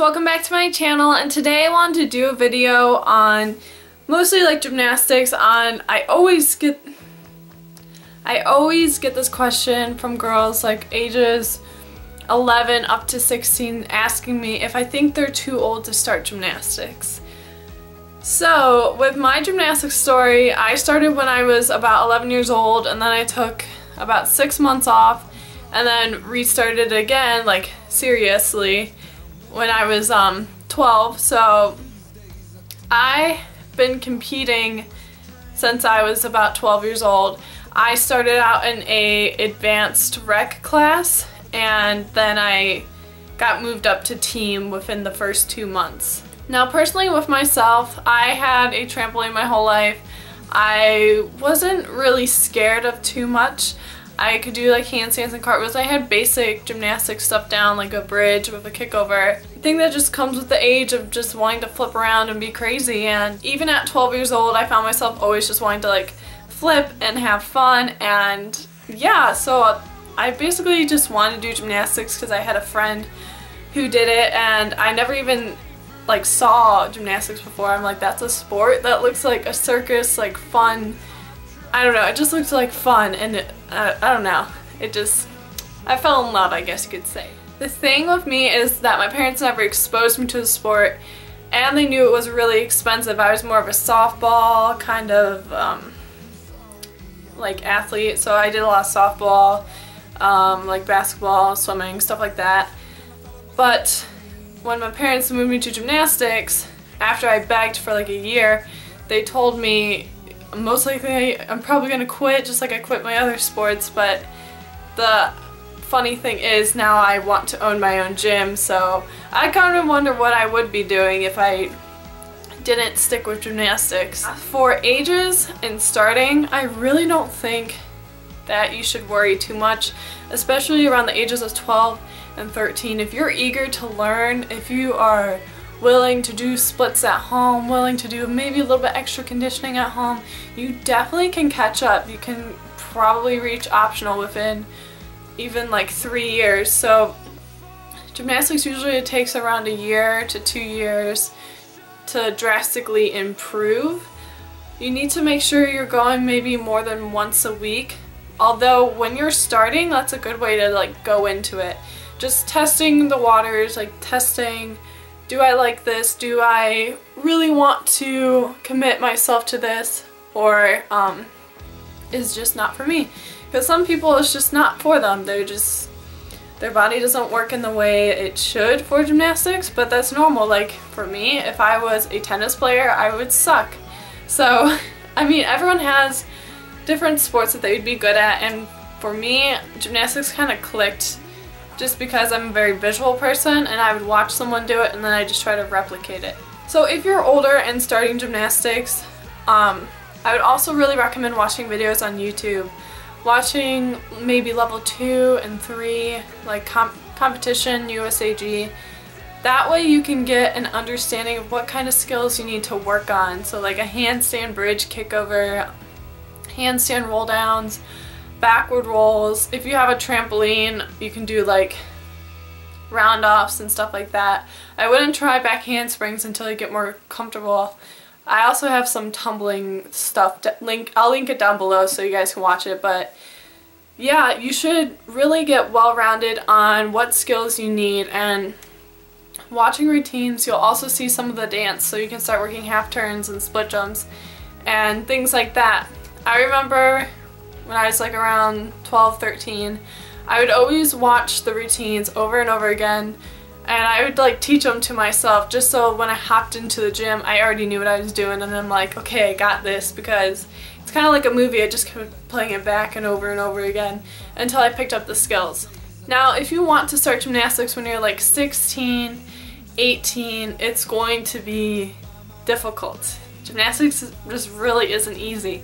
welcome back to my channel, and today I wanted to do a video on mostly like gymnastics. I always get this question from girls like ages 11 up to 16 asking me if I think they're too old to start gymnastics. So with my gymnastics story, I started when I was about 11 years old, and then I took about 6 months off and then restarted again, like seriously, when I was 12. So I've been competing since I was about 12 years old. I started out in a advanced rec class, and then I got moved up to team within the first 2 months. Now personally with myself, I had a trampoline my whole life. I wasn't really scared of too much. I could do like handstands and cartwheels. I had basic gymnastics stuff down, like a bridge with a kickover. I think that just comes with the age of just wanting to flip around and be crazy, and even at 12 years old I found myself always just wanting to like flip and have fun. And yeah, so I basically just wanted to do gymnastics because I had a friend who did it, and I never even like saw gymnastics before. I'm like, that's a sport? That looks like a circus, like fun. I don't know, it just looked like fun, and I don't know, I fell in love, I guess you could say. The thing with me is that my parents never exposed me to the sport, and they knew it was really expensive. I was more of a softball kind of like athlete, so I did a lot of softball, like basketball, swimming, stuff like that. But when my parents moved me to gymnastics, after I begged for like a year, they told me most likely I'm probably gonna quit, just like I quit my other sports. But the funny thing is now I want to own my own gym, so I kind of wonder what I would be doing if I didn't stick with gymnastics. For ages and starting, I really don't think that you should worry too much, especially around the ages of 12 and 13. If you're eager to learn, if you are willing to do splits at home, willing to do maybe a little bit extra conditioning at home, you definitely can catch up. You can probably reach optional within even like 3 years. So gymnastics usually takes around a year to 2 years to drastically improve. You need to make sure you're going maybe more than once a week. Although when you're starting, that's a good way to like go into it. Just testing the waters, like testing, do I like this? Do I really want to commit myself to this? Or is just not for me? Because some people it's just not for them. Their body doesn't work in the way it should for gymnastics, but that's normal. Like for me, if I was a tennis player, I would suck. So, I mean, everyone has different sports that they would be good at, and for me, gymnastics kind of clicked just because I'm a very visual person, and I would watch someone do it and then I just try to replicate it. So if you're older and starting gymnastics, I would also really recommend watching videos on YouTube. Watching maybe level 2 and 3, like competition, USAG. That way you can get an understanding of what kind of skills you need to work on. So like a handstand bridge kickover, handstand roll downs, backward rolls. If you have a trampoline, you can do like round offs and stuff like that. I wouldn't try back handsprings until you get more comfortable. I also have some tumbling stuff. I'll link it down below so you guys can watch it. But yeah, you should really get well-rounded on what skills you need, and watching routines, you'll also see some of the dance, so you can start working half turns and split jumps and things like that. I remember when I was like around 12, 13, I would always watch the routines over and over again, and I would like teach them to myself just so when I hopped into the gym I already knew what I was doing, and I'm like, okay, I got this, because it's kind of like a movie. I just kept playing it back and over again until I picked up the skills. Now if you want to start gymnastics when you're like 16, 18, it's going to be difficult. Gymnastics just really isn't easy.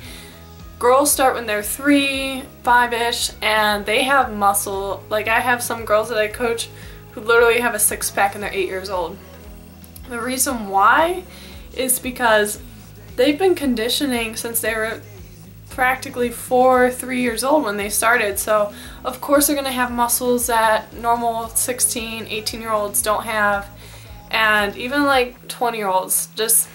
Girls start when they're 3, 5-ish, and they have muscle. Like I have some girls that I coach who literally have a 6-pack and they're 8 years old. The reason why is because they've been conditioning since they were practically 3 years old when they started. So of course they're going to have muscles that normal 16, 18-year-olds don't have. and even like 20-year-olds. Just,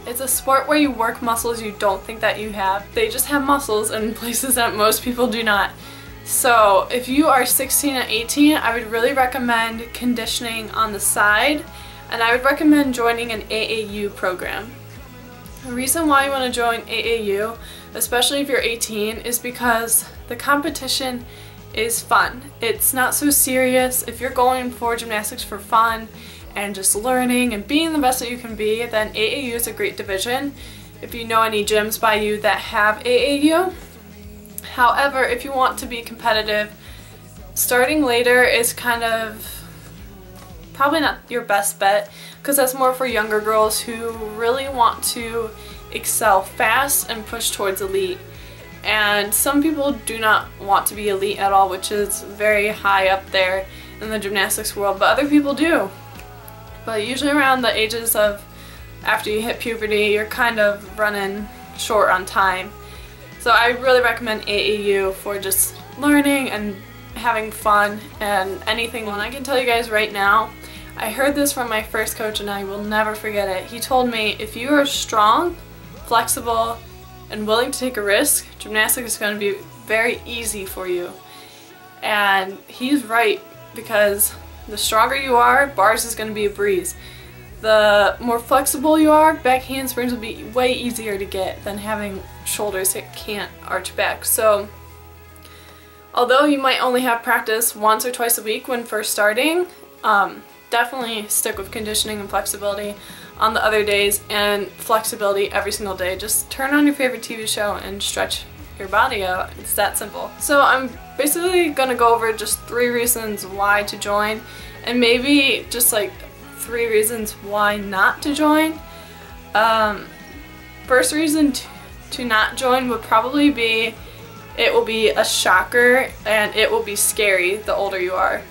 it's a sport where you work muscles you don't think that you have. They just have muscles in places that most people do not. So if you are 16 and 18, I would really recommend conditioning on the side, and I would recommend joining an AAU program. The reason why you want to join AAU, especially if you're 18, is because the competition is fun. It's not so serious. If you're going for gymnastics for fun and just learning and being the best that you can be, then AAU is a great division. If you know any gyms by you that have AAU. However, if you want to be competitive, starting later is kind of probably not your best bet, because that's more for younger girls who really want to excel fast and push towards elite. And some people do not want to be elite at all, which is very high up there in the gymnastics world, but other people do. But usually around the ages of after you hit puberty, you're kind of running short on time. So I really recommend AAU for just learning and having fun and anything. And I can tell you guys right now, I heard this from my first coach and I will never forget it. He told me, if you are strong, flexible, and willing to take a risk, gymnastics is going to be very easy for you. And he's right, because the stronger you are, bars is going to be a breeze. The more flexible you are, back handsprings will be way easier to get than having shoulders that can't arch back. So although you might only have practice once or twice a week when first starting, definitely stick with conditioning and flexibility on the other days, and flexibility every single day. Just turn on your favorite TV show and stretch your body out. It's that simple. So I'm basically gonna go over just 3 reasons why to join, and maybe just like 3 reasons why not to join. First reason to not join would probably be it will be a shocker and it will be scary the older you are.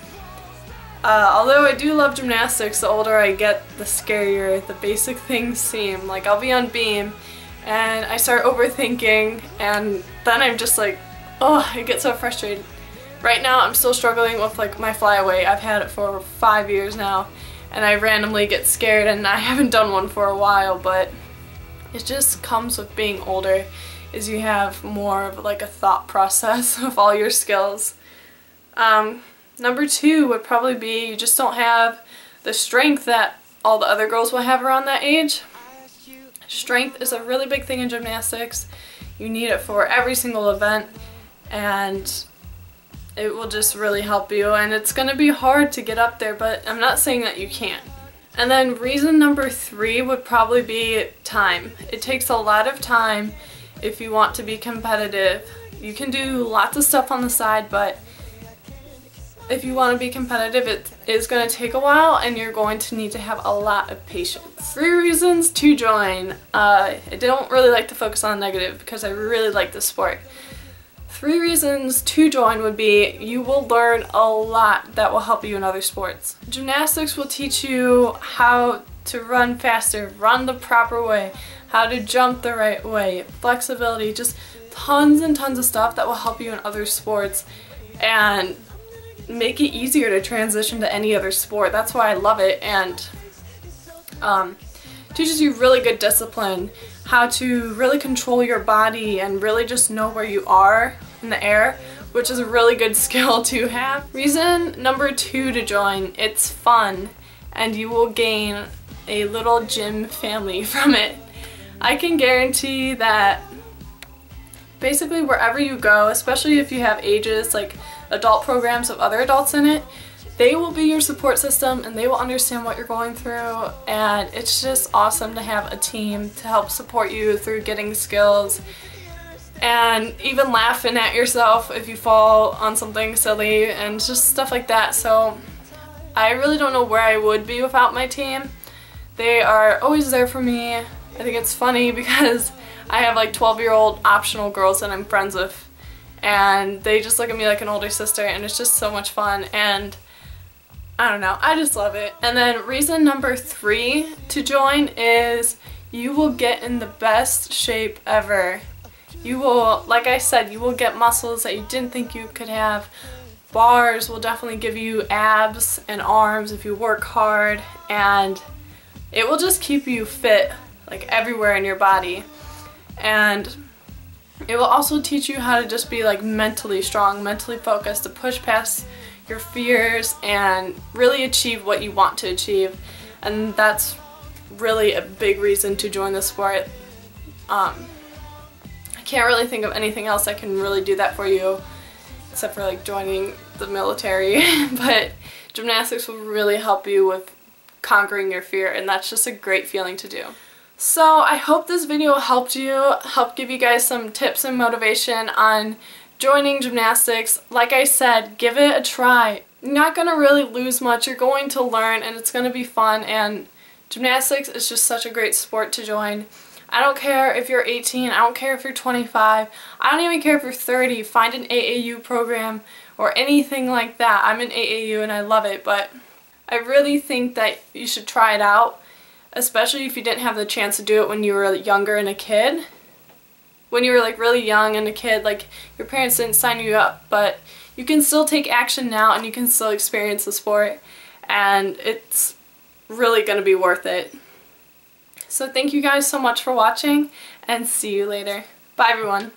Although I do love gymnastics, the older I get, the scarier the basic things seem. Like, I'll be on beam and I start overthinking, and then I'm just like, oh, I get so frustrated. Right now I'm still struggling with like my flyaway. I've had it for 5 years now, and I randomly get scared, and I haven't done one for a while, but it just comes with being older, is you have more of like a thought process of all your skills. Number 2 would probably be you just don't have the strength that all the other girls will have around that age. Strength is a really big thing in gymnastics. You need it for every single event, and it will just really help you, and it's going to be hard to get up there, but I'm not saying that you can't. And then reason number 3 would probably be time. It takes a lot of time if you want to be competitive. You can do lots of stuff on the side, but if you want to be competitive, it is going to take a while, and you're going to need to have a lot of patience. 3 reasons to join. I don't really like to focus on negative because I really like the sport. 3 reasons to join would be you will learn a lot that will help you in other sports. Gymnastics will teach you how to run faster, run the proper way, how to jump the right way, flexibility, just tons and tons of stuff that will help you in other sports and make it easier to transition to any other sport. That's why I love it, and teaches you really good discipline, how to really control your body and really just know where you are in the air, which is a really good skill to have. Reason number 2 to join, it's fun, and you will gain a little gym family from it. I can guarantee that basically wherever you go, especially if you have ages like adult programs of other adults in it, they will be your support system and they will understand what you're going through, and it's just awesome to have a team to help support you through getting skills and even laughing at yourself if you fall on something silly and just stuff like that. So I really don't know where I would be without my team. They are always there for me. I think it's funny because I have like 12-year-old optional girls that I'm friends with, and they just look at me like an older sister, and it's just so much fun, and I don't know, I just love it. And then reason number 3 to join is you will get in the best shape ever. You will, like I said, you will get muscles that you didn't think you could have, Bars will definitely give you abs and arms if you work hard, and it will just keep you fit like everywhere in your body. And it will also teach you how to just be like mentally strong, mentally focused, to push past your fears and really achieve what you want to achieve. And that's really a big reason to join the sport. I can't really think of anything else that can really do that for you except for like joining the military, but gymnastics will really help you with conquering your fear, and that's just a great feeling to do. So I hope this video helped give you guys some tips and motivation on joining gymnastics. Like I said, give it a try. You're not going to really lose much. You're going to learn, and it's going to be fun, and gymnastics is just such a great sport to join. I don't care if you're 18, I don't care if you're 25, I don't even care if you're 30. Find an AAU program or anything like that. I'm in AAU and I love it, but I really think that you should try it out, especially if you didn't have the chance to do it when you were younger and a kid. When you were like really young and a kid, like your parents didn't sign you up, but you can still take action now and you can still experience the sport, and it's really going to be worth it. So thank you guys so much for watching, and see you later. Bye everyone.